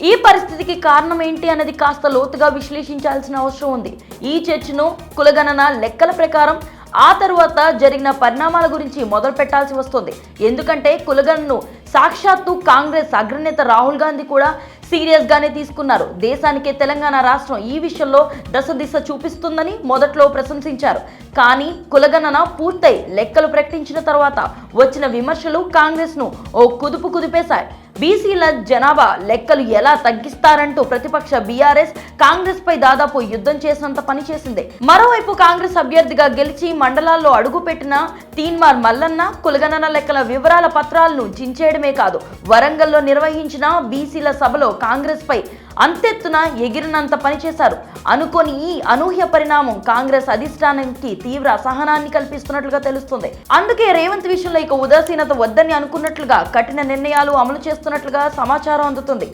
ఈ పరిస్థితికి కారణం ఏంటి అనేది కాస్త లోతుగా విశ్లేషించాల్సిన అవసరం ఉంది. ఈ చర్చను కులగణన లెక్కల ప్రకారం ఆ తరువాత జరిగిన పరిణామాల గురించి మొదలు పెట్టాల్సి వస్తుంది. ఎందుకంటే కులగణను సాక్షాత్తు కాంగ్రెస్ అగ్రనేత రాహుల్ గాంధీ కూడా సీరియస్ గానే తీసుకున్నారు. దేశానికే తెలంగాణ రాష్ట్రం ఈ విషయంలో దశ చూపిస్తుందని మొదట్లో ప్రశంసించారు. కానీ కులగణన పూర్తయి లెక్కలు ప్రకటించిన తర్వాత వచ్చిన విమర్శలు కాంగ్రెస్ ను ఓ కుదిపేశాయి. బీసీల జనాభా లెక్కలు ఎలా తగ్గిస్తారంటూ ప్రతిపక్ష బీఆర్ఎస్ కాంగ్రెస్ పై దాదాపు యుద్ధం చేసినంత పని చేసింది. మరోవైపు కాంగ్రెస్ అభ్యర్థిగా గెలిచి మండలాల్లో అడుగుపెట్టిన తీన్మార్ మల్లన్న కులగణన లెక్కల వివరాల పత్రాలను చించేయడమే కాదు, వరంగల్లో నిర్వహించిన బీసీల సభలో కాంగ్రెస్ పై అంతెత్తున ఎగిరినంత పనిచేశారు. అనుకోని ఈ అనూహ్య పరిణామం కాంగ్రెస్ అధిష్టానానికి తీవ్ర అసహనాన్ని కల్పిస్తున్నట్లుగా తెలుస్తుంది. అందుకే రేవంత్ విషయంలో ఇక ఉదాసీనత వద్దని అనుకున్నట్లుగా కఠిన నిర్ణయాలు అమలు చేస్తున్నట్లుగా సమాచారం అందుతుంది.